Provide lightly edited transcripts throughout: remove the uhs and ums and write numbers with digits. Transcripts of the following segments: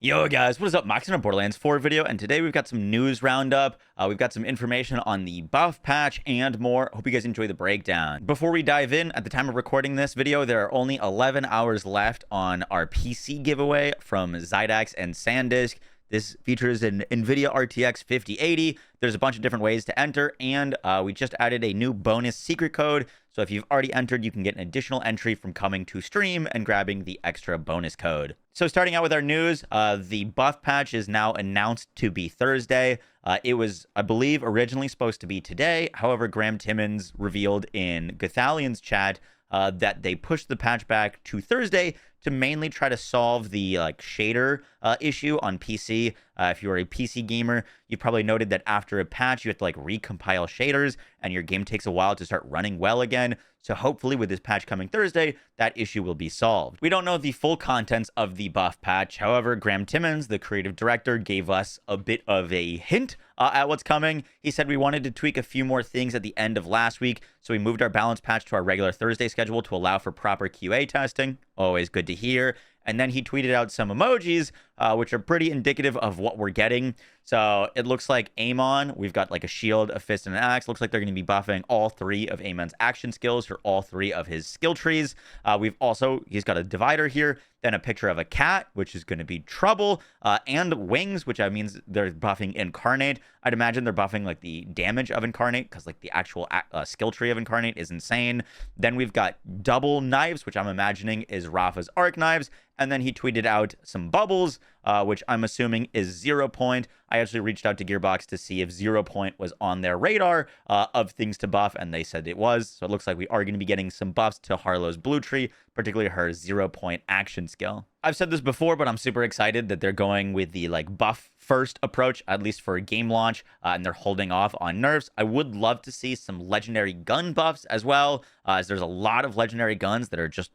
Yo guys, what is up? Max in a Borderlands 4 video, and today we've got some news roundup. We've got some information on the buff patch and more. Hope you guys enjoy the breakdown. Before we dive in, at the time of recording this video, there are only 11 hours left on our PC giveaway from Zydax and SanDisk. This features an NVIDIA RTX 5080. There's a bunch of different ways to enter, and we just added a new bonus secret code. So if you've already entered, you can get an additional entry from coming to stream and grabbing the extra bonus code. So starting out with our news, the buff patch is now announced to be Thursday. It was, I believe, originally supposed to be today. However, Graham Timmons revealed in Gothalian's chat that they pushed the patch back to Thursday to mainly try to solve the shader issue on PC. If you are a PC gamer, you've probably noted that after a patch, you have to recompile shaders, and your game takes a while to start running well again. So hopefully with this patch coming Thursday, that issue will be solved. We don't know the full contents of the buff patch. However, Graham Timmons, the creative director, gave us a bit of a hint at what's coming. He said we wanted to tweak a few more things at the end of last week, so we moved our balance patch to our regular Thursday schedule to allow for proper QA testing. Always good to hear. And then he tweeted out some emojis, which are pretty indicative of what we're getting. So it looks like Amon, we've got a shield, a fist, and an axe. Looks like they're going to be buffing all three of Amon's action skills for all three of his skill trees. He's got a divider here, then a picture of a cat, which is going to be trouble, and wings, which means they're buffing incarnate. I'd imagine they're buffing the damage of incarnate, because the actual skill tree of incarnate is insane. Then we've got double knives, which I'm imagining is Rafa's arc knives. And then he tweeted out some bubbles, which I'm assuming is 0 Point. I actually reached out to Gearbox to see if 0 Point was on their radar of things to buff, and they said it was. So it looks like we are going to be getting some buffs to Harlow's blue tree, particularly her 0 Point action skill. I've said this before, but I'm super excited that they're going with the buff first approach, at least for a game launch, and they're holding off on nerfs. I would love to see some legendary gun buffs as well, as there's a lot of legendary guns that are just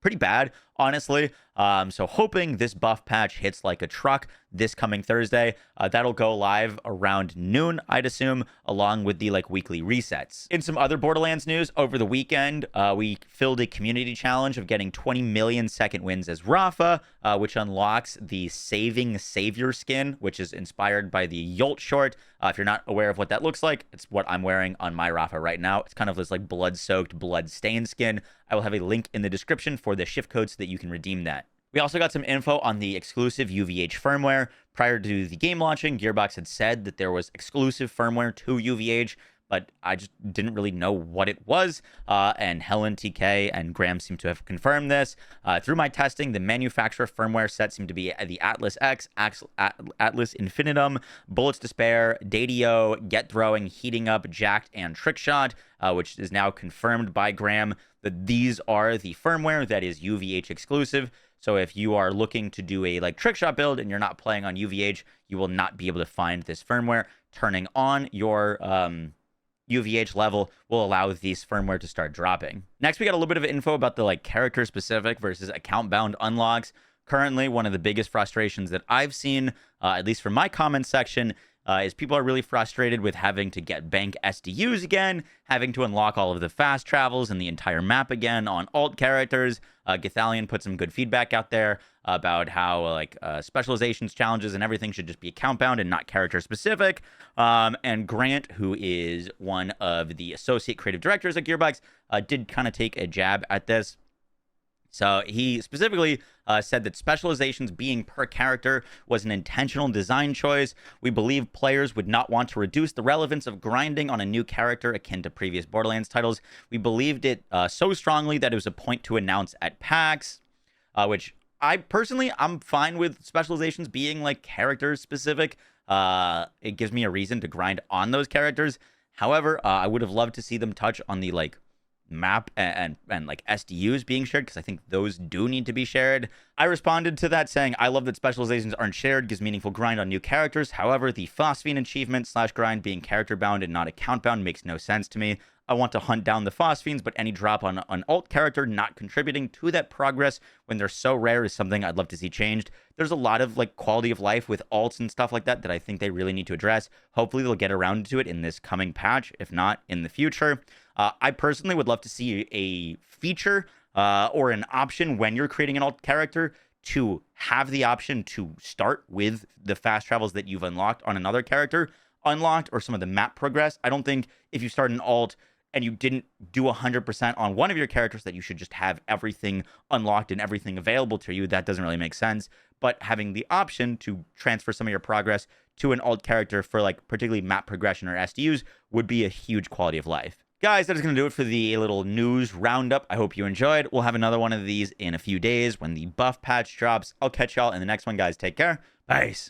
pretty bad, honestly. So hoping this buff patch hits like a truck this coming Thursday. That'll go live around noon, I'd assume, along with the weekly resets. In some other Borderlands news, over the weekend, we filled a community challenge of getting 20 million second wins as Rafa, which unlocks the Saving Savior skin, which is inspired by the Yolt short. If you're not aware of what that looks like, it's what I'm wearing on my Rafa right now. It's kind of this blood-soaked, blood-stained skin. I will have a link in the description for the shift code so that you can redeem that. We also got some info on the exclusive UVH firmware. Prior to the game launching, Gearbox had said that there was exclusive firmware to UVH, but I just didn't really know what it was. And Helen, TK, and Graham seem to have confirmed this. Through my testing, the manufacturer firmware set seemed to be the Atlas X, Atlas Infinitum, Bullets to Spare, Dadio, Get Throwing, Heating Up, Jacked, and Trickshot, which is now confirmed by Graham that these are the firmware that is UVH exclusive. So if you are looking to do a Trickshot build and you're not playing on UVH, you will not be able to find this firmware. Turning on your UVH level will allow these firmware to start dropping. Next, we got a little bit of info about the character specific versus account bound unlocks. Currently, one of the biggest frustrations that I've seen, at least from my comment section, is people are really frustrated with having to get bank SDUs again, having to unlock all of the fast travels and the entire map again on alt characters. Gothalian put some good feedback out there about how specializations, challenges, and everything should just be account bound and not character specific. And Grant, who is one of the associate creative directors at Gearbox, did kind of take a jab at this. So he specifically said that specializations being per character was an intentional design choice. We believe players would not want to reduce the relevance of grinding on a new character akin to previous Borderlands titles. We believed it so strongly that it was a point to announce at PAX, which I'm fine with specializations being character specific. It gives me a reason to grind on those characters. However, I would have loved to see them touch on the map and SDUs being shared, because I think those do need to be shared. I responded to that saying, I love that specializations aren't shared, gives meaningful grind on new characters. However, the phosphine achievement / grind being character bound and not account bound makes no sense to me. I want to hunt down the phosphines, but any drop on an alt character not contributing to that progress when they're so rare is something I'd love to see changed. There's a lot of quality of life with alts and stuff like that I think they really need to address. Hopefully they'll get around to it in this coming patch, if not in the future. I personally would love to see a feature or an option when you're creating an alt character to have the option to start with the fast travels that you've unlocked on another character unlocked, or some of the map progress. I don't think if you start an alt and you didn't do 100% on one of your characters that you should just have everything unlocked and everything available to you. That doesn't really make sense. But having the option to transfer some of your progress to an alt character for like particularly map progression or SDUs would be a huge quality of life. Guys, that is going to do it for the little news roundup. I hope you enjoyed. We'll have another one of these in a few days when the buff patch drops. I'll catch y'all in the next one, guys. Take care. Peace.